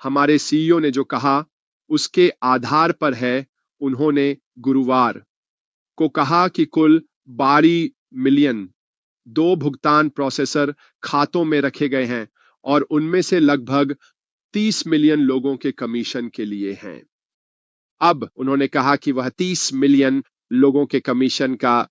हमारे सीईओ ने जो कहा उसके आधार पर है। उन्होंने गुरुवार को कहा कि कुल 12 मिलियन 2 भुगतान प्रोसेसर खातों में रखे गए हैं और उनमें से लगभग 30 मिलियन लोगों के कमीशन के लिए हैं। अब उन्होंने कहा कि वह 30 मिलियन लोगों के कमीशन का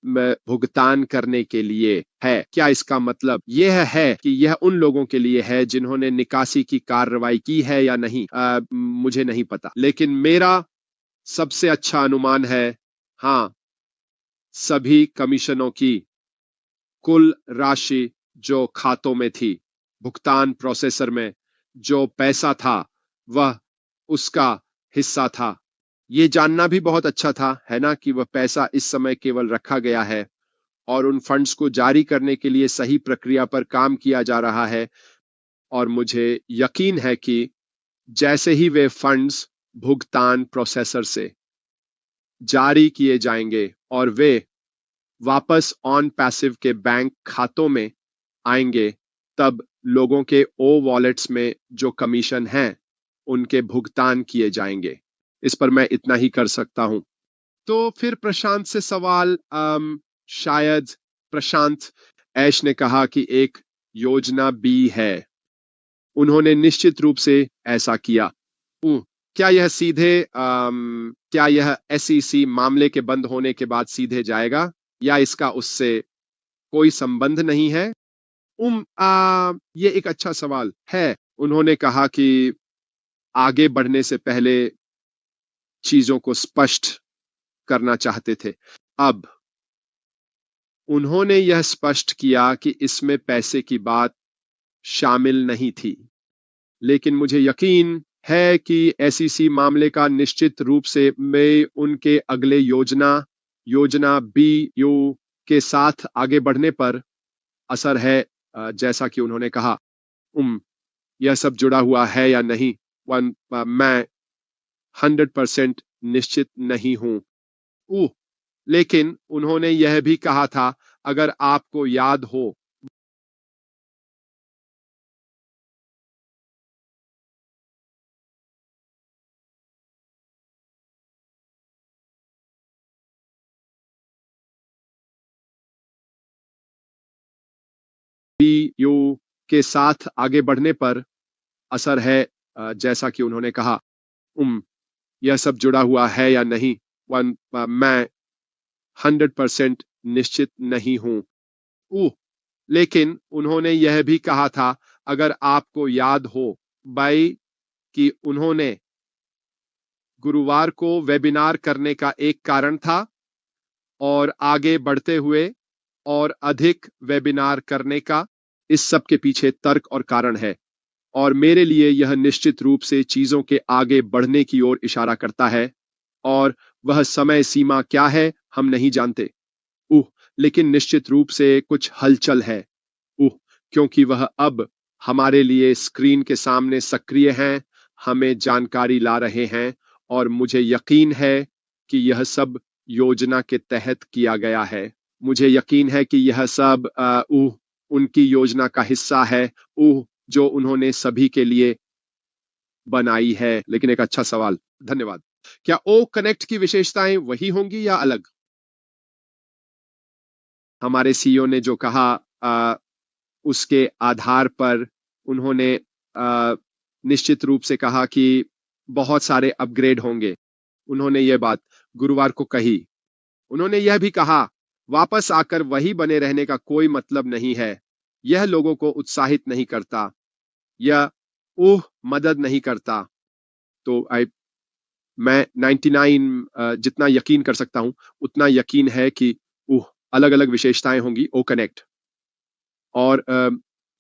भुगतान करने के लिए है। क्या इसका मतलब यह है कि यह उन लोगों के लिए है जिन्होंने निकासी की कार्रवाई की है या नहीं? मुझे नहीं पता, लेकिन मेरा सबसे अच्छा अनुमान है, हाँ, सभी कमीशनों की कुल राशि जो खातों में थी, भुगतान प्रोसेसर में जो पैसा था, वह उसका हिस्सा था। ये जानना भी बहुत अच्छा था, है ना, कि वह पैसा इस समय केवल रखा गया है और उन फंड्स को जारी करने के लिए सही प्रक्रिया पर काम किया जा रहा है। और मुझे यकीन है कि जैसे ही वे फंड्स भुगतान प्रोसेसर से जारी किए जाएंगे और वे वापस ऑन पैसिव के बैंक खातों में आएंगे, तब लोगों के ओ वॉलेट्स में जो कमीशन हैं उनके भुगतान किए जाएंगे। इस पर मैं इतना ही कर सकता हूं। तो फिर प्रशांत से सवाल, शायद प्रशांत, ऐश ने कहा कि एक योजना बी है। उन्होंने निश्चित रूप से ऐसा किया। क्या यह सीधे क्या यह एसईसी मामले के बंद होने के बाद सीधे जाएगा या इसका उससे कोई संबंध नहीं है? ये एक अच्छा सवाल है। उन्होंने कहा कि आगे बढ़ने से पहले चीजों को स्पष्ट करना चाहते थे। अब उन्होंने यह स्पष्ट किया कि इसमें पैसे की बात शामिल नहीं थी, लेकिन मुझे यकीन है कि एसईसी मामले का निश्चित रूप से में उनके अगले योजना बी यू के साथ आगे बढ़ने पर असर है। जैसा कि उन्होंने कहा, यह सब जुड़ा हुआ है या नहीं, मैं 100% निश्चित नहीं हूं। लेकिन उन्होंने यह भी कहा था, अगर आपको याद हो, यू के साथ आगे बढ़ने पर असर है। जैसा कि उन्होंने कहा, यह सब जुड़ा हुआ है या नहीं, मैं 100% निश्चित नहीं हूं। लेकिन उन्होंने यह भी कहा था, अगर आपको याद हो भाई, कि उन्होंने गुरुवार को वेबिनार करने का एक कारण था और आगे बढ़ते हुए और अधिक वेबिनार करने का, इस सब के पीछे तर्क और कारण है। और मेरे लिए यह निश्चित रूप से चीजों के आगे बढ़ने की ओर इशारा करता है, और वह समय सीमा क्या है हम नहीं जानते। लेकिन निश्चित रूप से कुछ हलचल है। क्योंकि वह अब हमारे लिए स्क्रीन के सामने सक्रिय हैं, हमें जानकारी ला रहे हैं, और मुझे यकीन है कि यह सब योजना के तहत किया गया है। मुझे यकीन है कि यह सब उनकी योजना का हिस्सा है, जो उन्होंने सभी के लिए बनाई है। लेकिन एक अच्छा सवाल, धन्यवाद। क्या ओ कनेक्ट की विशेषताएं वही होंगी या अलग? हमारे सीईओ ने जो कहा उसके आधार पर उन्होंने निश्चित रूप से कहा कि बहुत सारे अपग्रेड होंगे। उन्होंने यह बात गुरुवार को कही। उन्होंने यह भी कहा, वापस आकर वही बने रहने का कोई मतलब नहीं है। यह लोगों को उत्साहित नहीं करता, यह मदद नहीं करता। तो मैं 99 जितना यकीन कर सकता हूं उतना यकीन है कि अलग अलग विशेषताएं होंगी ओ कनेक्ट, और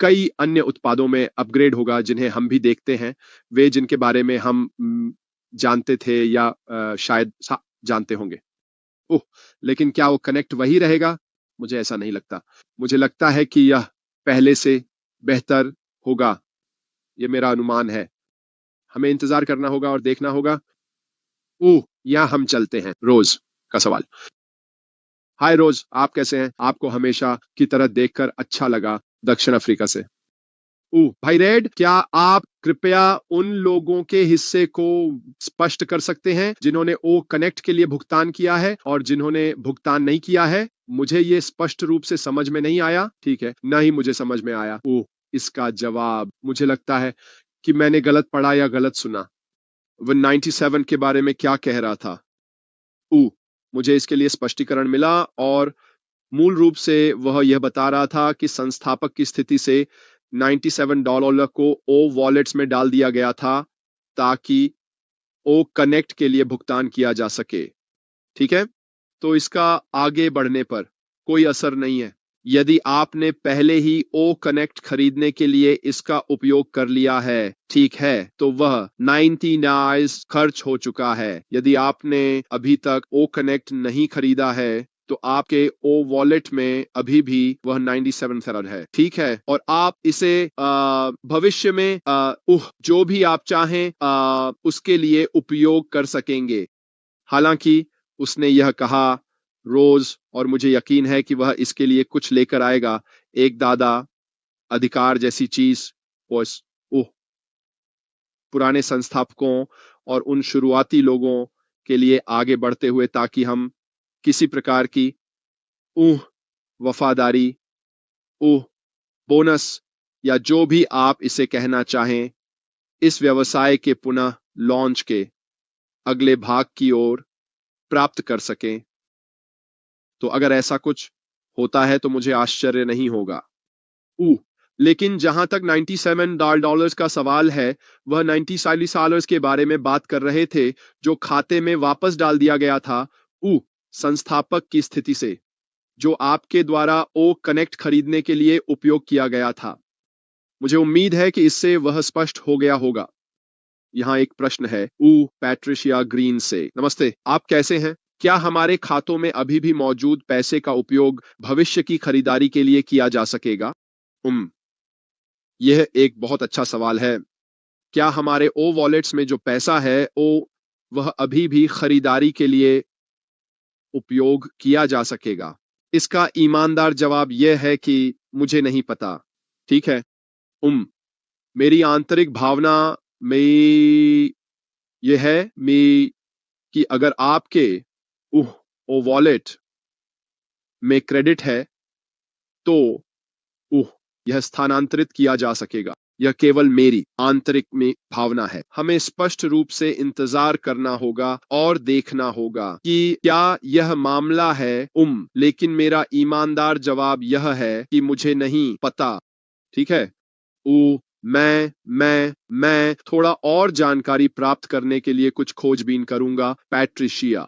कई अन्य उत्पादों में अपग्रेड होगा जिन्हें हम भी देखते हैं, वे जिनके बारे में हम जानते थे या शायद जानते होंगे। लेकिन क्या वो कनेक्ट वही रहेगा? मुझे ऐसा नहीं लगता। मुझे लगता है कि यह पहले से बेहतर होगा। यह मेरा अनुमान है। हमें इंतजार करना होगा और देखना होगा। या हम चलते हैं। रोज का सवाल। हाय रोज, आप कैसे हैं? आपको हमेशा की तरह देखकर अच्छा लगा, दक्षिण अफ्रीका से। भाई रेड, क्या आप कृपया उन लोगों के हिस्से को स्पष्ट कर सकते हैं जिन्होंने ओ कनेक्ट के लिए भुगतान किया है और जिन्होंने भुगतान नहीं किया है? मुझे ये स्पष्ट रूप से समझ में नहीं आया। ठीक है, ना ही मुझे समझ में आया। इसका जवाब, मुझे लगता है कि मैंने गलत पढ़ा या गलत सुना। वो 97 के बारे में क्या कह रहा था? मुझे इसके लिए स्पष्टीकरण मिला और मूल रूप से वह यह बता रहा था कि संस्थापक की स्थिति से $97 को ओ वॉलेट्स में डाल दिया गया था ताकि ओ कनेक्ट के लिए भुगतान किया जा सके। ठीक है, तो इसका आगे बढ़ने पर कोई असर नहीं है। यदि आपने पहले ही ओ कनेक्ट खरीदने के लिए इसका उपयोग कर लिया है, ठीक है, तो वह 99 खर्च हो चुका है। यदि आपने अभी तक ओ कनेक्ट नहीं खरीदा है तो आपके ओ वॉलेट में अभी भी वह 97 थेरड है। ठीक है, और आप इसे भविष्य में जो भी आप चाहें उसके लिए उपयोग कर सकेंगे। हालांकि उसने यह कहा रोज, और मुझे यकीन है कि वह इसके लिए कुछ लेकर आएगा, एक दादा अधिकार जैसी चीज। पुराने संस्थापकों और उन शुरुआती लोगों के लिए आगे बढ़ते हुए ताकि हम किसी प्रकार की वफादारी, बोनस या जो भी आप इसे कहना चाहें, इस व्यवसाय के पुनः लॉन्च के अगले भाग की ओर प्राप्त कर सकें। तो अगर ऐसा कुछ होता है तो मुझे आश्चर्य नहीं होगा। लेकिन जहां तक $97 का सवाल है, वह $97 के बारे में बात कर रहे थे जो खाते में वापस डाल दिया गया था संस्थापक की स्थिति से, जो आपके द्वारा ओ कनेक्ट खरीदने के लिए उपयोग किया गया था। मुझे उम्मीद है कि इससे वह स्पष्ट हो गया होगा। यहाँ एक प्रश्न है पैट्रिशिया ग्रीन से। नमस्ते, आप कैसे हैं? क्या हमारे खातों में अभी भी मौजूद पैसे का उपयोग भविष्य की खरीदारी के लिए किया जा सकेगा? यह एक बहुत अच्छा सवाल है। क्या हमारे ओ वॉलेट्स में जो पैसा है वह अभी भी खरीदारी के लिए उपयोग किया जा सकेगा? इसका ईमानदार जवाब यह है कि मुझे नहीं पता। ठीक है, मेरी आंतरिक भावना में यह है कि अगर आपके ओ वॉलेट में क्रेडिट है तो यह स्थानांतरित किया जा सकेगा। यह केवल मेरी आंतरिक में भावना है। हमें स्पष्ट रूप से इंतजार करना होगा और देखना होगा कि क्या यह मामला है। लेकिन मेरा ईमानदार जवाब यह है कि मुझे नहीं पता। ठीक है, मैं थोड़ा और जानकारी प्राप्त करने के लिए कुछ खोजबीन करूंगा। पैट्रिशिया,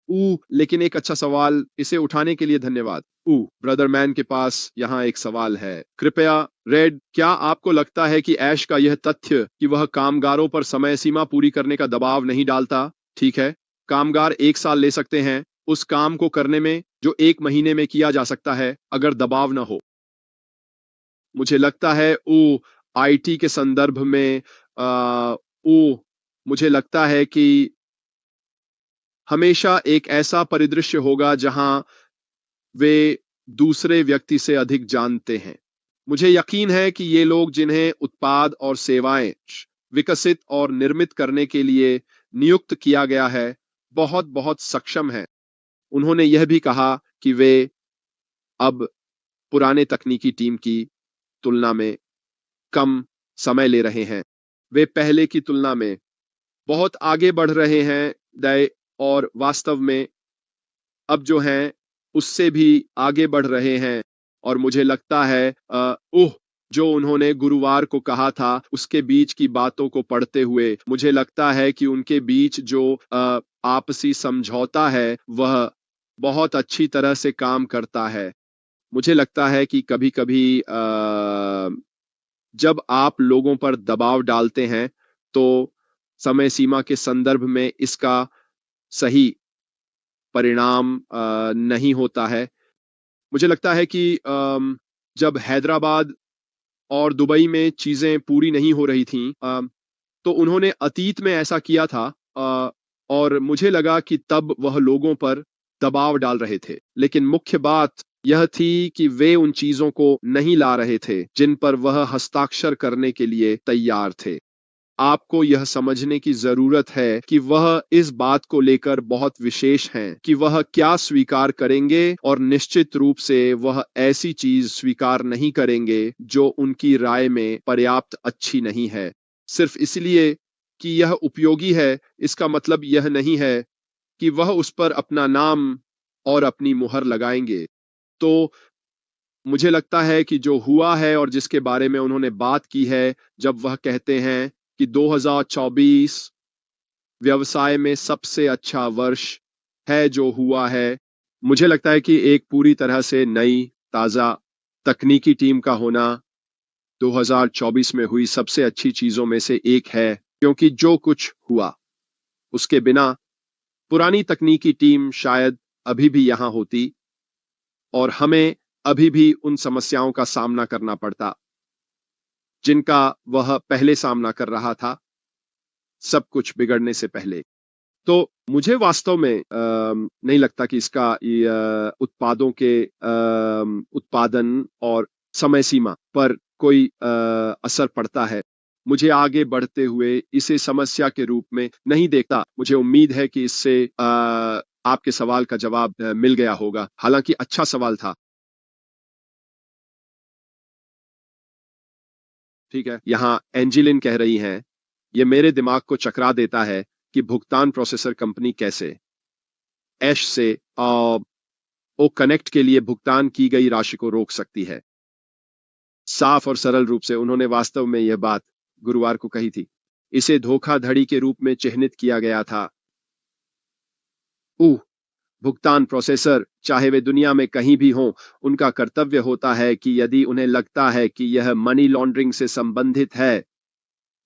लेकिन एक अच्छा सवाल, इसे उठाने के लिए धन्यवाद। ब्रदर मैन के पास यहाँ एक सवाल है। कृपया रेड, क्या आपको लगता है कि ऐश का यह तथ्य कि वह कामगारों पर समय सीमा पूरी करने का दबाव नहीं डालता? ठीक है, कामगार 1 साल ले सकते हैं उस काम को करने में जो 1 महीने में किया जा सकता है अगर दबाव न हो। मुझे लगता है आईटी के संदर्भ में मुझे लगता है कि हमेशा एक ऐसा परिदृश्य होगा जहां वे दूसरे व्यक्ति से अधिक जानते हैं। मुझे यकीन है कि ये लोग जिन्हें उत्पाद और सेवाएं विकसित और निर्मित करने के लिए नियुक्त किया गया है बहुत बहुत सक्षम हैं। उन्होंने यह भी कहा कि वे अब पुराने तकनीकी टीम की तुलना में कम समय ले रहे हैं। वे पहले की तुलना में बहुत आगे बढ़ रहे हैं और वास्तव में अब जो हैं उससे भी आगे बढ़ रहे हैं। और मुझे लगता है जो उन्होंने गुरुवार को कहा था उसके बीच की बातों को पढ़ते हुए मुझे लगता है कि उनके बीच जो आपसी समझौता है वह बहुत अच्छी तरह से काम करता है। मुझे लगता है कि कभी-कभी जब आप लोगों पर दबाव डालते हैं तो समय सीमा के संदर्भ में इसका सही परिणाम नहीं होता है। मुझे लगता है कि जब हैदराबाद और दुबई में चीजें पूरी नहीं हो रही थीं तो उन्होंने अतीत में ऐसा किया था और मुझे लगा कि तब वह लोगों पर दबाव डाल रहे थे। लेकिन मुख्य बात यह थी कि वे उन चीजों को नहीं ला रहे थे जिन पर वह हस्ताक्षर करने के लिए तैयार थे। आपको यह समझने की जरूरत है कि वह इस बात को लेकर बहुत विशेष हैं कि वह क्या स्वीकार करेंगे, और निश्चित रूप से वह ऐसी चीज स्वीकार नहीं करेंगे जो उनकी राय में पर्याप्त अच्छी नहीं है। सिर्फ इसलिए कि यह उपयोगी है, इसका मतलब यह नहीं है कि वह उस पर अपना नाम और अपनी मुहर लगाएंगे। तो मुझे लगता है कि जो हुआ है और जिसके बारे में उन्होंने बात की है, जब वह कहते हैं कि 2024 व्यवसाय में सबसे अच्छा वर्ष है जो हुआ है, मुझे लगता है कि एक पूरी तरह से नई, ताजा तकनीकी टीम का होना 2024 में हुई सबसे अच्छी चीजों में से एक है, क्योंकि जो कुछ हुआ उसके बिना पुरानी तकनीकी टीम शायद अभी भी यहां होती और हमें अभी भी उन समस्याओं का सामना करना पड़ता जिनका वह पहले सामना कर रहा था, सब कुछ बिगड़ने से पहले। तो मुझे वास्तव में नहीं लगता कि इसका उत्पादों के उत्पादन और समय सीमा पर कोई असर पड़ता है। मुझे आगे बढ़ते हुए इसे समस्या के रूप में नहीं देखता। मुझे उम्मीद है कि इससे आपके सवाल का जवाब मिल गया होगा। हालांकि अच्छा सवाल था। ठीक है, यहाँ एंजिलिन कह रही हैं, ये मेरे दिमाग को चकरा देता है कि भुगतान प्रोसेसर कंपनी कैसे ऐश से ओ कनेक्ट के लिए भुगतान की गई राशि को रोक सकती है। साफ और सरल रूप से उन्होंने वास्तव में यह बात गुरुवार को कही थी। इसे धोखाधड़ी के रूप में चिह्नित किया गया था। भुगतान प्रोसेसर, चाहे वे दुनिया में कहीं भी हों, उनका कर्तव्य होता है कि यदि उन्हें लगता है कि यह मनी लॉन्ड्रिंग से संबंधित है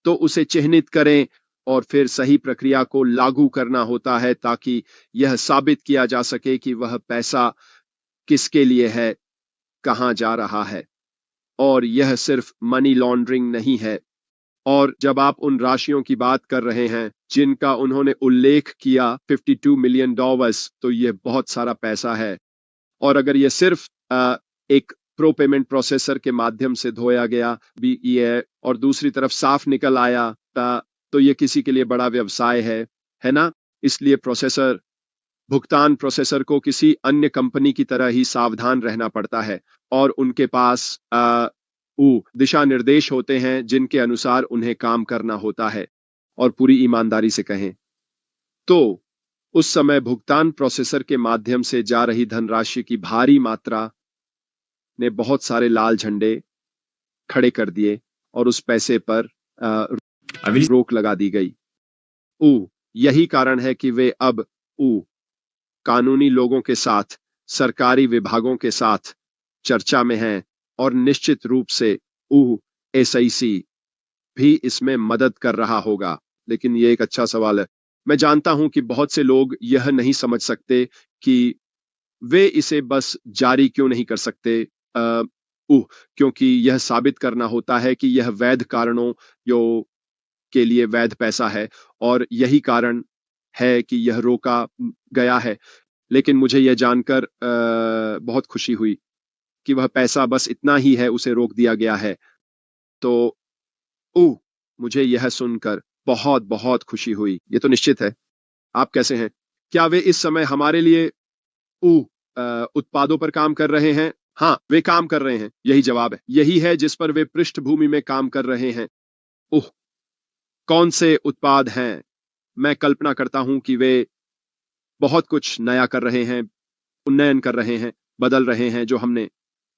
तो उसे चिह्नित करें और फिर सही प्रक्रिया को लागू करना होता है ताकि यह साबित किया जा सके कि वह पैसा किसके लिए है, कहां जा रहा है, और यह सिर्फ मनी लॉन्ड्रिंग नहीं है। और जब आप उन राशियों की बात कर रहे हैं जिनका उन्होंने उल्लेख किया, $52 मिलियन, तो यह बहुत सारा पैसा है। और अगर यह सिर्फ एक प्रो पेमेंट प्रोसेसर के माध्यम से धोया गया भी ये और दूसरी तरफ साफ निकल आया तो यह किसी के लिए बड़ा व्यवसाय है ना? इसलिए भुगतान प्रोसेसर को किसी अन्य कंपनी की तरह ही सावधान रहना पड़ता है और उनके पास दिशा निर्देश होते हैं जिनके अनुसार उन्हें काम करना होता है। और पूरी ईमानदारी से कहें तो उस समय भुगतान प्रोसेसर के माध्यम से जा रही धनराशि की भारी मात्रा ने बहुत सारे लाल झंडे खड़े कर दिए और उस पैसे पर रोक लगा दी गई। यही कारण है कि वे अब कानूनी लोगों के साथ, सरकारी विभागों के साथ चर्चा में हैं और निश्चित रूप से SEC भी इसमें मदद कर रहा होगा। लेकिन ये एक अच्छा सवाल है। मैं जानता हूं कि बहुत से लोग यह नहीं समझ सकते कि वे इसे बस जारी क्यों नहीं कर सकते, क्योंकि यह साबित करना होता है कि यह वैध कारणों के लिए वैध पैसा है और यही कारण है कि यह रोका गया है। लेकिन मुझे यह जानकर बहुत खुशी हुई कि वह पैसा बस इतना ही है, उसे रोक दिया गया है। तो मुझे यह सुनकर बहुत बहुत खुशी हुई। ये तो निश्चित है। आप कैसे हैं? क्या वे इस समय हमारे लिए उत्पादों पर काम कर रहे हैं? हाँ, वे काम कर रहे हैं। यही जवाब है। यही है जिस पर वे पृष्ठभूमि में काम कर रहे हैं। कौन से उत्पाद हैं? मैं कल्पना करता हूं कि वे बहुत कुछ नया कर रहे हैं, उन्नयन कर रहे हैं, बदल रहे हैं जो हमने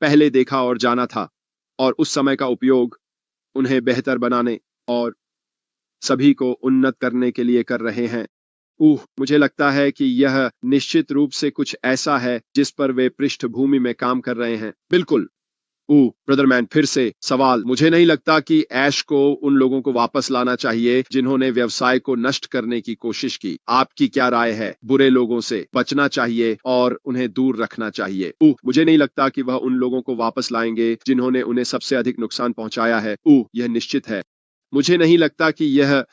पहले देखा और जाना था, और उस समय का उपयोग उन्हें बेहतर बनाने और सभी को उन्नत करने के लिए कर रहे हैं। मुझे लगता है कि यह निश्चित रूप से कुछ ऐसा है जिस पर वे पृष्ठभूमि में काम कर रहे हैं। बिल्कुल। ब्रदर मैन, फिर से सवाल। मुझे नहीं लगता कि ऐश को उन लोगों को वापस लाना चाहिए जिन्होंने व्यवसाय को नष्ट करने की कोशिश की। आपकी क्या राय है? बुरे लोगों से बचना चाहिए और उन्हें दूर रखना चाहिए। मुझे नहीं लगता कि वह उन लोगों को वापस लाएंगे जिन्होंने उन्हें सबसे अधिक नुकसान पहुंचाया है। यह निश्चित है। मुझे नहीं लगता कि यह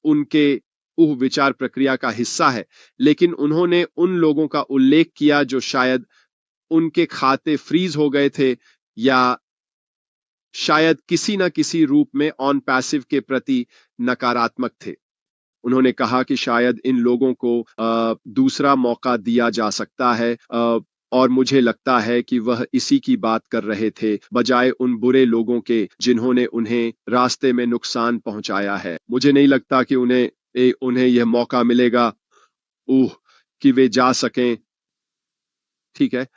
उनके विचार प्रक्रिया का हिस्सा है, लेकिन उन्होंने उन लोगों का उल्लेख किया जो शायद उनके खाते फ्रीज हो गए थे या शायद किसी न किसी रूप में ऑन पैसिव के प्रति नकारात्मक थे। उन्होंने कहा कि शायद इन लोगों को दूसरा मौका दिया जा सकता है और मुझे लगता है कि वह इसी की बात कर रहे थे बजाय उन बुरे लोगों के जिन्होंने उन्हें रास्ते में नुकसान पहुंचाया है। मुझे नहीं लगता कि उन्हें यह मौका मिलेगा कि वे जा सकें। ठीक है।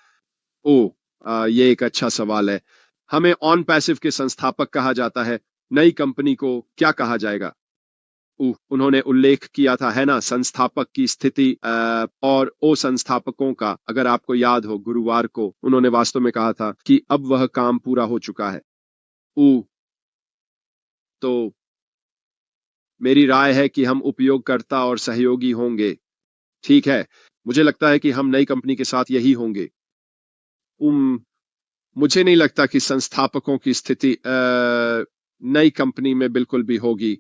ये एक अच्छा सवाल है। हमें ऑन पैसिव के संस्थापक कहा जाता है, नई कंपनी को क्या कहा जाएगा? उन्होंने उल्लेख किया था, है ना, संस्थापक की स्थिति और ओ संस्थापकों का। अगर आपको याद हो, गुरुवार को उन्होंने वास्तव में कहा था कि अब वह काम पूरा हो चुका है। तो मेरी राय है कि हम उपयोगकर्ता और सहयोगी होंगे। ठीक है, मुझे लगता है कि हम नई कंपनी के साथ यही होंगे। मुझे नहीं लगता कि संस्थापकों की स्थिति नई कंपनी में बिल्कुल भी होगी।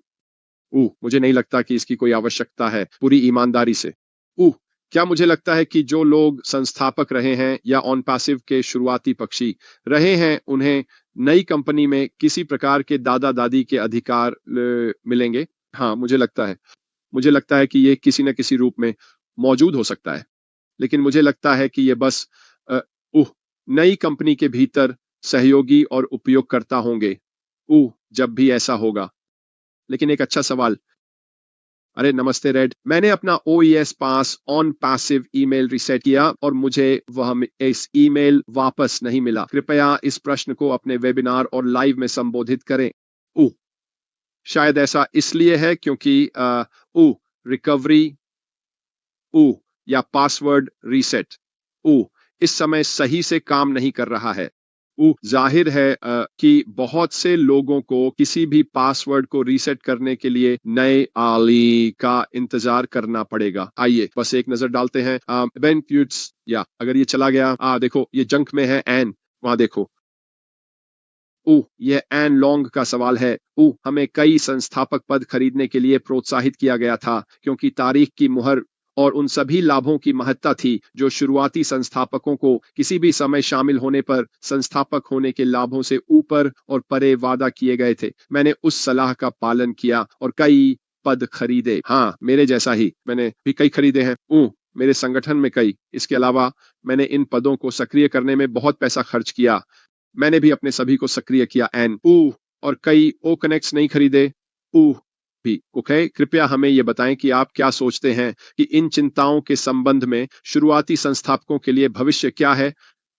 मुझे नहीं लगता कि इसकी कोई आवश्यकता है, पूरी ईमानदारी से। क्या मुझे लगता है कि जो लोग संस्थापक रहे हैं या ऑन पैसिव के शुरुआती पक्षी रहे हैं, उन्हें नई कंपनी में किसी प्रकार के दादा दादी के अधिकार मिलेंगे? हाँ, मुझे लगता है। मुझे लगता है कि ये किसी न किसी रूप में मौजूद हो सकता है, लेकिन मुझे लगता है कि ये बस नई कंपनी के भीतर सहयोगी और उपयोगकर्ता होंगे जब भी ऐसा होगा। लेकिन एक अच्छा सवाल। अरे नमस्ते रेड, मैंने अपना OES pass on passive email reset किया और मुझे इस ईमेल वापस नहीं मिला। कृपया इस प्रश्न को अपने वेबिनार और लाइव में संबोधित करें। शायद ऐसा इसलिए है क्योंकि रिकवरी या पासवर्ड रीसेट इस समय सही से काम नहीं कर रहा है। जाहिर है कि बहुत से लोगों को किसी भी पासवर्ड को रीसेट करने के लिए नए आली का इंतजार करना पड़ेगा। आइए बस एक नजर डालते हैं। या अगर ये चला गया, देखो ये जंक में है। एन वहां देखो। यह एन लॉन्ग का सवाल है। हमें कई संस्थापक पद खरीदने के लिए प्रोत्साहित किया गया था क्योंकि तारीख की मुहर और उन सभी लाभों की महत्ता थी जो शुरुआती संस्थापकों को किसी भी समय शामिल होने पर संस्थापक होने के लाभों से ऊपर और परे वादा किए गए थे। मैंने उस सलाह का पालन किया और कई पद खरीदे। हाँ, मेरे जैसा ही मैंने भी कई खरीदे हैं। मेरे संगठन में कई। इसके अलावा मैंने इन पदों को सक्रिय करने में बहुत पैसा खर्च किया। मैंने भी अपने सभी को सक्रिय किया। और कई कनेक्ट्स नहीं खरीदे भी। ओके, कृपया हमें यह बताएं कि आप क्या सोचते हैं कि इन चिंताओं के संबंध में शुरुआती संस्थापकों के लिए भविष्य क्या है,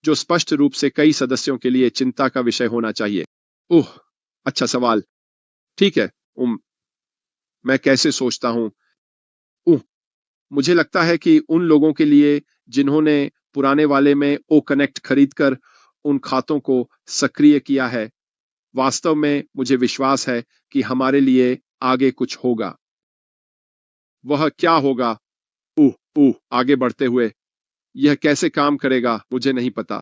जो स्पष्ट रूप से कई सदस्यों के लिए चिंता का विषय होना चाहिए। अच्छा सवाल। ठीक है। मैं कैसे सोचता हूं? मुझे लगता है कि उन लोगों के लिए जिन्होंने पुराने वाले में कनेक्ट खरीदकर उन खातों को सक्रिय किया है, वास्तव में मुझे विश्वास है कि हमारे लिए आगे कुछ होगा। वह क्या होगा? आगे बढ़ते हुए यह कैसे काम करेगा मुझे नहीं पता।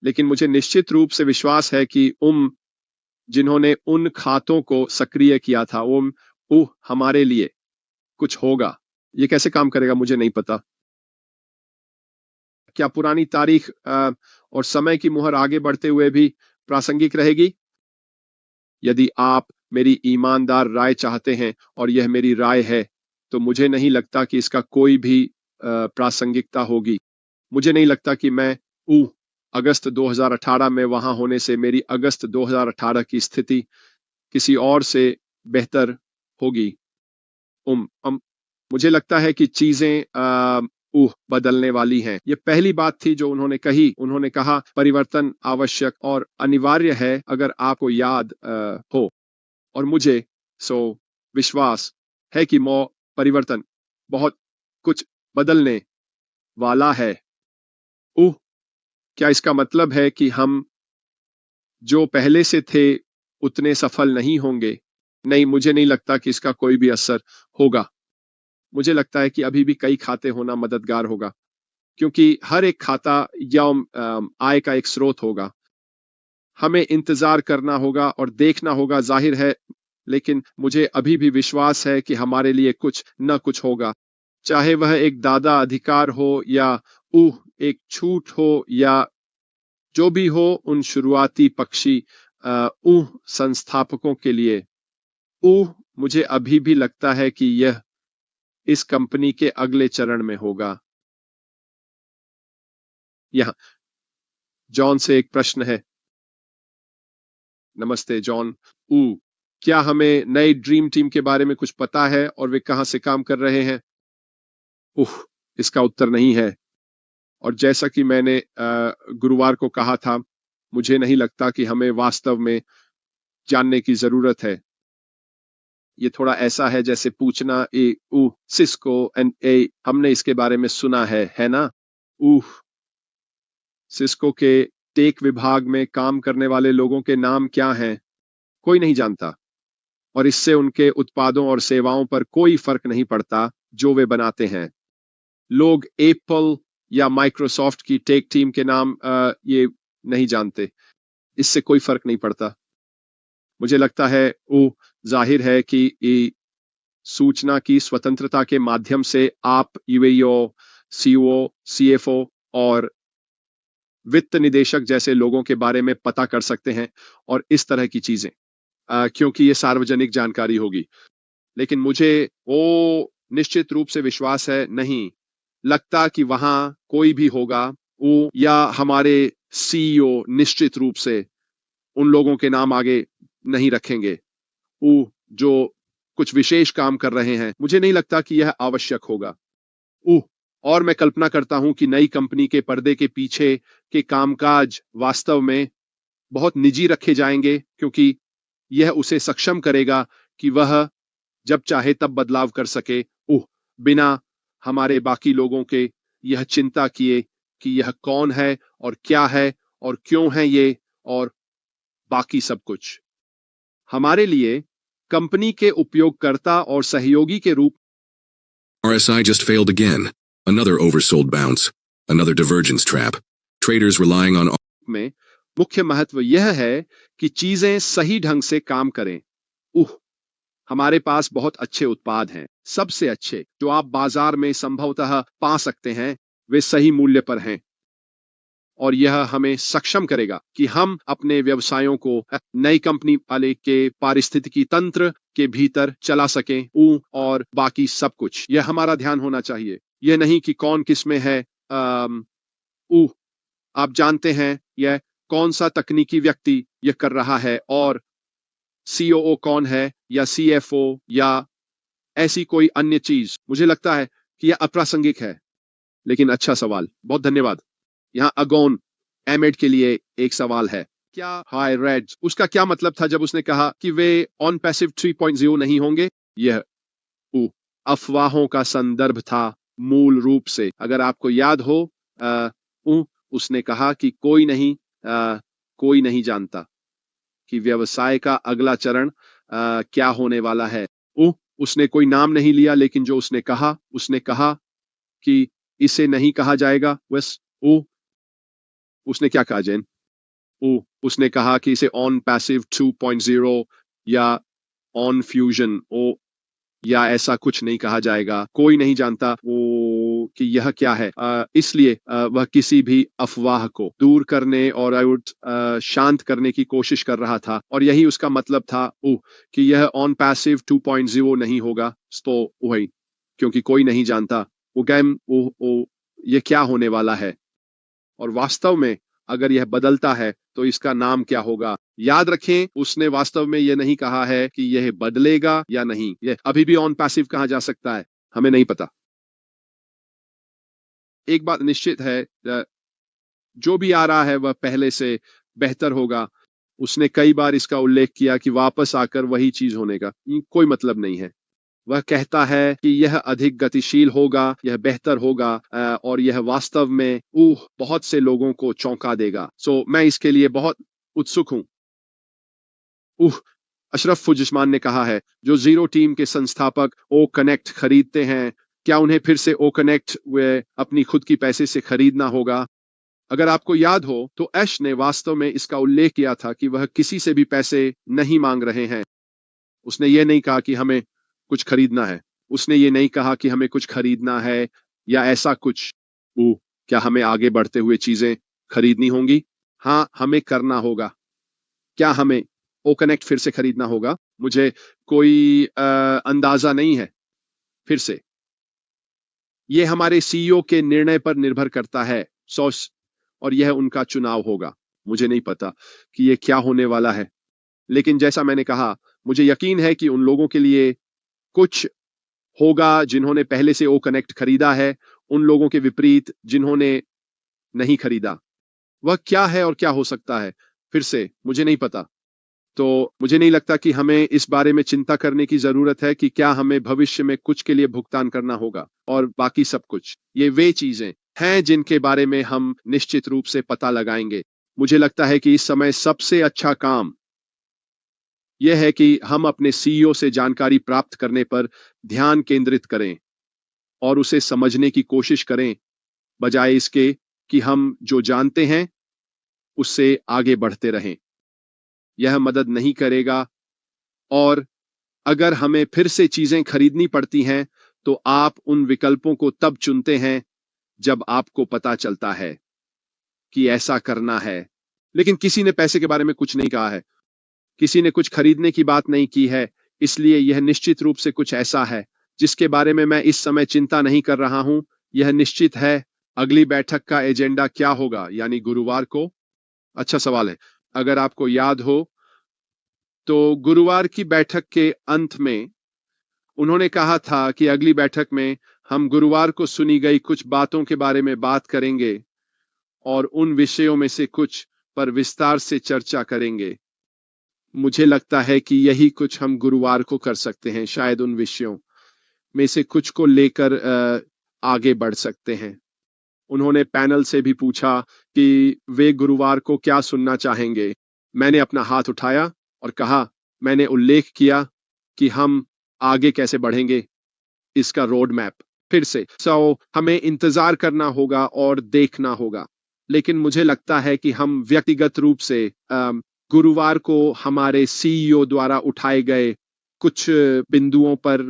लेकिन मुझे निश्चित रूप से विश्वास है कि जिन्होंने उन खातों को सक्रिय किया था, हमारे लिए कुछ होगा। यह कैसे काम करेगा मुझे नहीं पता। क्या पुरानी तारीख और समय की मुहर आगे बढ़ते हुए भी प्रासंगिक रहेगी? यदि आप मेरी ईमानदार राय चाहते हैं और यह मेरी राय है, तो मुझे नहीं लगता कि इसका कोई भी प्रासंगिकता होगी। मुझे नहीं लगता कि मैं अगस्त 2018 में वहां होने से मेरी अगस्त 2018 की स्थिति किसी और से बेहतर होगी। मुझे लगता है कि चीजें बदलने वाली हैं। ये पहली बात थी जो उन्होंने कही। उन्होंने कहा परिवर्तन आवश्यक और अनिवार्य है, अगर आपको याद हो। और मुझे विश्वास है कि परिवर्तन बहुत कुछ बदलने वाला है। क्या इसका मतलब है कि हम जो पहले से थे उतने सफल नहीं होंगे? नहीं, मुझे नहीं लगता कि इसका कोई भी असर होगा। मुझे लगता है कि अभी भी कई खाते होना मददगार होगा, क्योंकि हर एक खाता या आय का एक स्रोत होगा। हमें इंतजार करना होगा और देखना होगा, जाहिर है, लेकिन मुझे अभी भी विश्वास है कि हमारे लिए कुछ न कुछ होगा, चाहे वह एक दादा अधिकार हो या एक छूट हो या जो भी हो, उन शुरुआती पक्षी संस्थापकों के लिए मुझे अभी भी लगता है कि यह इस कंपनी के अगले चरण में होगा। यहां जॉन से एक प्रश्न है। नमस्ते जॉन। क्या हमें नई ड्रीम टीम के बारे में कुछ पता है और वे कहां से काम कर रहे हैं? इसका उत्तर नहीं है। और जैसा कि मैंने गुरुवार को कहा था, मुझे नहीं लगता कि हमें वास्तव में जानने की जरूरत है। ये थोड़ा ऐसा है जैसे पूछना सिस्को एंड हमने इसके बारे में सुना है ना? सिस्को के टेक विभाग में काम करने वाले लोगों के नाम क्या हैं? कोई नहीं जानता, और इससे उनके उत्पादों और सेवाओं पर कोई फर्क नहीं पड़ता जो वे बनाते हैं। लोग एप्पल या माइक्रोसॉफ्ट की टेक टीम के नाम ये नहीं जानते, इससे कोई फर्क नहीं पड़ता। मुझे लगता है जाहिर है कि सूचना की स्वतंत्रता के माध्यम से आप यूएओ, सीओ, सीएफओ और वित्त निदेशक जैसे लोगों के बारे में पता कर सकते हैं और इस तरह की चीजें, क्योंकि ये सार्वजनिक जानकारी होगी। लेकिन मुझे वो निश्चित रूप से विश्वास है नहीं लगता कि वहां कोई भी होगा या हमारे सीईओ निश्चित रूप से उन लोगों के नाम आगे नहीं रखेंगे जो कुछ विशेष काम कर रहे हैं। मुझे नहीं लगता कि यह आवश्यक होगा। और मैं कल्पना करता हूं कि नई कंपनी के पर्दे के पीछे के कामकाज वास्तव में बहुत निजी रखे जाएंगे, क्योंकि यह उसे सक्षम करेगा कि वह जब चाहे तब बदलाव कर सके, बिना हमारे बाकी लोगों के यह चिंता किए कि यह कौन है और क्या है और क्यों है ये और बाकी सब कुछ। हमारे लिए कंपनी के उपयोगकर्ता और सहयोगी के रूप RSI just failed again. Another oversold bounce. Another divergence trap. Traders relying on में मुख्य महत्व यह है कि चीजें सही ढंग से काम करें। हमारे पास बहुत अच्छे उत्पाद हैं, सबसे अच्छे जो आप बाजार में संभवतः पा सकते हैं, वे सही मूल्य पर हैं, और यह हमें सक्षम करेगा कि हम अपने व्यवसायों को नई कंपनी वाले के पारिस्थितिकी तंत्र के भीतर चला सकें और बाकी सब कुछ। यह हमारा ध्यान होना चाहिए, यह नहीं कि कौन किस में है। आप जानते हैं यह कौन सा तकनीकी व्यक्ति यह कर रहा है और सीओओ कौन है या सीएफओ या ऐसी कोई अन्य चीज। मुझे लगता है कि यह अप्रासंगिक है, लेकिन अच्छा सवाल, बहुत धन्यवाद। यहाँ अगोन एमेड के लिए एक सवाल है। क्या हाई रेड उसका क्या मतलब था जब उसने कहा कि वे ऑन पैसिव 3.0 नहीं होंगे? यह अफवाहों का संदर्भ था मूल रूप से। अगर आपको याद हो, उसने कहा कि कोई नहीं जानता कि व्यवसाय का अगला चरण क्या होने वाला है। उसने कोई नाम नहीं लिया, लेकिन जो उसने कहा कि इसे नहीं कहा जाएगा। उसने क्या कहा जैन? उसने कहा कि इसे ऑन पैसिव 2.0 या ऑन फ्यूजन या ऐसा कुछ नहीं कहा जाएगा। कोई नहीं जानता कि यह क्या है। इसलिए वह किसी भी अफवाह को दूर करने और शांत करने की कोशिश कर रहा था, और यही उसका मतलब था कि यह ऑन पैसिव 2.0 नहीं होगा। तो वही, क्योंकि कोई नहीं जानता वो गेम ये क्या होने वाला है, और वास्तव में अगर यह बदलता है तो इसका नाम क्या होगा। याद रखें, उसने वास्तव में यह नहीं कहा है कि यह बदलेगा या नहीं। यह अभी भी ऑन पैसिव कहा जा सकता है, हमें नहीं पता। एक बात निश्चित है, जो भी आ रहा है वह पहले से बेहतर होगा। उसने कई बार इसका उल्लेख किया कि वापस आकर वही चीज होने का कोई मतलब नहीं है। वह कहता है कि यह अधिक गतिशील होगा, यह बेहतर होगा, और यह वास्तव में बहुत से लोगों को चौंका देगा। मैं इसके लिए बहुत उत्सुक हूं। अशरफ फुजमान ने कहा है, जो जीरो टीम के संस्थापक ओ कनेक्ट खरीदते हैं, क्या उन्हें फिर से ओ कनेक्ट वे अपनी खुद की पैसे से खरीदना होगा? अगर आपको याद हो तो ऐश ने वास्तव में इसका उल्लेख किया था कि वह किसी से भी पैसे नहीं मांग रहे हैं। उसने ये नहीं कहा कि हमें कुछ खरीदना है, उसने ये नहीं कहा कि हमें कुछ खरीदना है या ऐसा कुछ। क्या हमें आगे बढ़ते हुए चीजें खरीदनी होंगी? हाँ, हमें करना होगा। क्या हमें ओ कनेक्ट फिर से खरीदना होगा? मुझे कोई अंदाजा नहीं है। फिर से ये हमारे सीईओ के निर्णय पर निर्भर करता है सॉस, और यह उनका चुनाव होगा। मुझे नहीं पता कि ये क्या होने वाला है, लेकिन जैसा मैंने कहा, मुझे यकीन है कि उन लोगों के लिए कुछ होगा जिन्होंने पहले से ओ कनेक्ट खरीदा है, उन लोगों के विपरीत जिन्होंने नहीं खरीदा। वह क्या है और क्या हो सकता है? फिर से मुझे नहीं पता। तो मुझे नहीं लगता कि हमें इस बारे में चिंता करने की जरूरत है कि क्या हमें भविष्य में कुछ के लिए भुगतान करना होगा, और बाकी सब कुछ ये वे चीजें हैं जिनके बारे में हम निश्चित रूप से पता लगाएंगे। मुझे लगता है कि इस समय सबसे अच्छा काम यह है कि हम अपने सीईओ से जानकारी प्राप्त करने पर ध्यान केंद्रित करें और उसे समझने की कोशिश करें, बजाय इसके कि हम जो जानते हैं उससे आगे बढ़ते रहें। यह मदद नहीं करेगा, और अगर हमें फिर से चीजें खरीदनी पड़ती हैं तो आप उन विकल्पों को तब चुनते हैं जब आपको पता चलता है कि ऐसा करना है। लेकिन किसी ने पैसे के बारे में कुछ नहीं कहा है, किसी ने कुछ खरीदने की बात नहीं की है, इसलिए यह निश्चित रूप से कुछ ऐसा है जिसके बारे में मैं इस समय चिंता नहीं कर रहा हूं। यह निश्चित है। अगली बैठक का एजेंडा क्या होगा, यानी गुरुवार को? अच्छा सवाल है। अगर आपको याद हो तो गुरुवार की बैठक के अंत में उन्होंने कहा था कि अगली बैठक में हम गुरुवार को सुनी गई कुछ बातों के बारे में बात करेंगे और उन विषयों में से कुछ पर विस्तार से चर्चा करेंगे। मुझे लगता है कि यही कुछ हम गुरुवार को कर सकते हैं। शायद उन विषयों में से कुछ को लेकर आगे बढ़ सकते हैं। उन्होंने पैनल से भी पूछा कि वे गुरुवार को क्या सुनना चाहेंगे। मैंने अपना हाथ उठाया और कहा, मैंने उल्लेख किया कि हम आगे कैसे बढ़ेंगे, इसका रोड मैप। फिर से हमें इंतजार करना होगा और देखना होगा, लेकिन मुझे लगता है कि हम व्यक्तिगत रूप से गुरुवार को हमारे सीईओ द्वारा उठाए गए कुछ बिंदुओं पर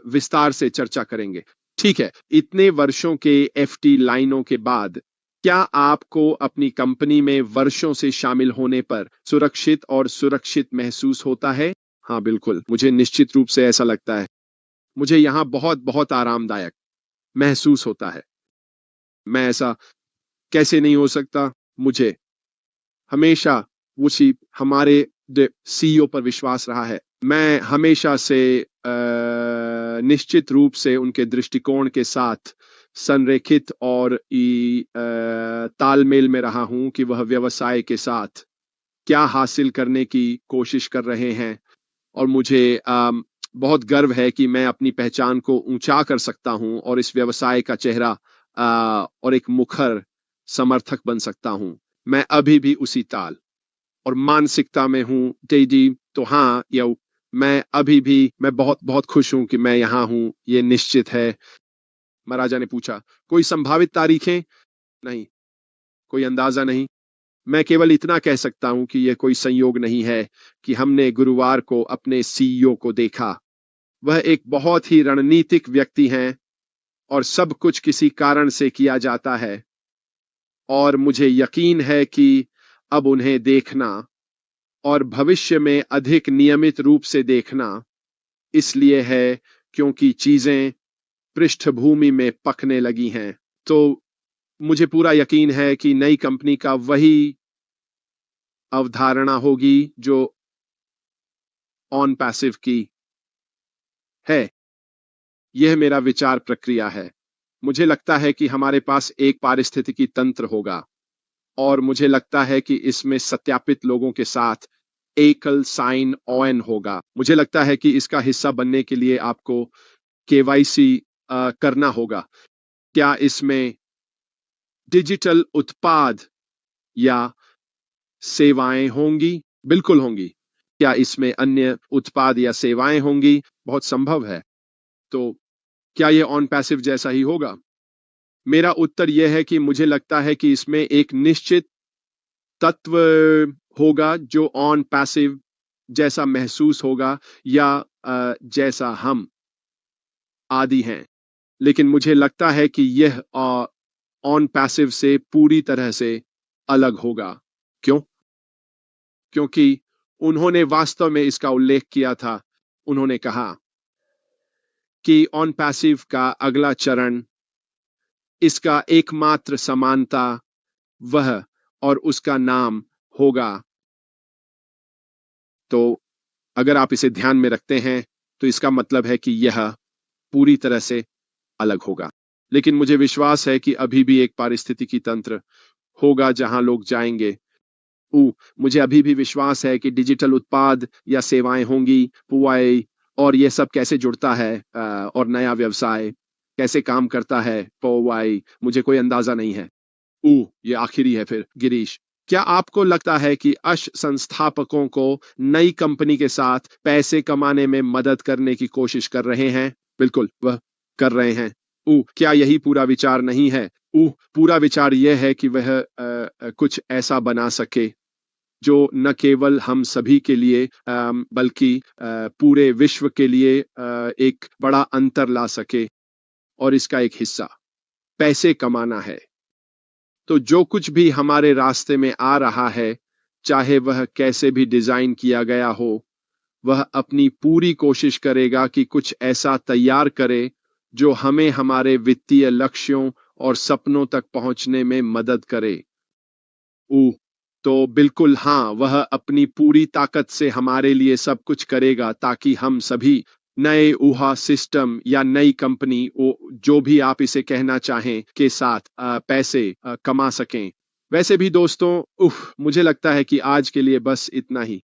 विस्तार से चर्चा करेंगे। ठीक है, इतने वर्षों के एफटी लाइनों के बाद क्या आपको अपनी कंपनी में वर्षों से शामिल होने पर सुरक्षित और सुरक्षित महसूस होता है? हाँ बिल्कुल, मुझे निश्चित रूप से ऐसा लगता है। मुझे यहाँ बहुत बहुत आरामदायक महसूस होता है। मैं ऐसा कैसे नहीं हो सकता? मुझे हमेशा उसी हमारे सीईओ पर विश्वास रहा है। मैं हमेशा से निश्चित रूप से उनके दृष्टिकोण के साथ संरेखित और तालमेल में रहा हूं कि वह व्यवसाय के साथ क्या हासिल करने की कोशिश कर रहे हैं, और मुझे बहुत गर्व है कि मैं अपनी पहचान को ऊंचा कर सकता हूं और इस व्यवसाय का चेहरा और एक मुखर समर्थक बन सकता हूं। मैं अभी भी उसी ताल और मानसिकता में हूं टेडी। तो हाँ, मैं बहुत बहुत खुश हूं कि मैं यहाँ हूं, ये निश्चित है। महाराजा ने पूछा, कोई संभावित तारीखें? नहीं, कोई अंदाजा नहीं। मैं केवल इतना कह सकता हूं कि यह कोई संयोग नहीं है कि हमने गुरुवार को अपने सीईओ को देखा। वह एक बहुत ही रणनीतिक व्यक्ति हैं और सब कुछ किसी कारण से किया जाता है, और मुझे यकीन है कि अब उन्हें देखना और भविष्य में अधिक नियमित रूप से देखना इसलिए है क्योंकि चीजें पृष्ठभूमि में पकने लगी हैं। तो मुझे पूरा यकीन है कि नई कंपनी का वही अवधारणा होगी जो ऑन पैसिव की है। यह मेरा विचार प्रक्रिया है। मुझे लगता है कि हमारे पास एक पारिस्थितिकी तंत्र होगा, और मुझे लगता है कि इसमें सत्यापित लोगों के साथ एकल साइन ऑन होगा। मुझे लगता है कि इसका हिस्सा बनने के लिए आपको केवाईसी करना होगा। क्या इसमें डिजिटल उत्पाद या सेवाएं होंगी? बिल्कुल होंगी। क्या इसमें अन्य उत्पाद या सेवाएं होंगी? बहुत संभव है। तो क्या यह ऑन पैसिव जैसा ही होगा? मेरा उत्तर यह है कि मुझे लगता है कि इसमें एक निश्चित तत्व होगा जो ऑन पैसिव जैसा महसूस होगा, या जैसा हम आदि हैं। लेकिन मुझे लगता है कि यह ऑन पैसिव से पूरी तरह से अलग होगा। क्यों? क्योंकि उन्होंने वास्तव में इसका उल्लेख किया था। उन्होंने कहा कि ऑन पैसिव का अगला चरण, इसका एकमात्र समानता वह और उसका नाम होगा। तो अगर आप इसे ध्यान में रखते हैं तो इसका मतलब है कि यह पूरी तरह से अलग होगा। लेकिन मुझे विश्वास है कि अभी भी एक पारिस्थितिकी तंत्र होगा जहां लोग जाएंगे। मुझे अभी भी विश्वास है कि डिजिटल उत्पाद या सेवाएं होंगी, पुआई, और यह सब कैसे जुड़ता है, और नया व्यवसाय कैसे काम करता है, पुआई, मुझे कोई अंदाजा नहीं है। ये आखिरी है फिर। गिरीश, क्या आपको लगता है कि अश संस्थापकों को नई कंपनी के साथ पैसे कमाने में मदद करने की कोशिश कर रहे हैं? बिल्कुल, वह कर रहे हैं। क्या यही पूरा विचार नहीं है? पूरा विचार यह है कि वह कुछ ऐसा बना सके जो न केवल हम सभी के लिए बल्कि पूरे विश्व के लिए एक बड़ा अंतर ला सके, और इसका एक हिस्सा पैसे कमाना है। तो जो कुछ भी हमारे रास्ते में आ रहा है, चाहे वह कैसे भी डिजाइन किया गया हो, वह अपनी पूरी कोशिश करेगा कि कुछ ऐसा तैयार करे जो हमें हमारे वित्तीय लक्ष्यों और सपनों तक पहुंचने में मदद करे। तो बिल्कुल हाँ, वह अपनी पूरी ताकत से हमारे लिए सब कुछ करेगा ताकि हम सभी नए ऊहा सिस्टम या नई कंपनी, जो भी आप इसे कहना चाहें, के साथ पैसे कमा सकें। वैसे भी दोस्तों, मुझे लगता है कि आज के लिए बस इतना ही।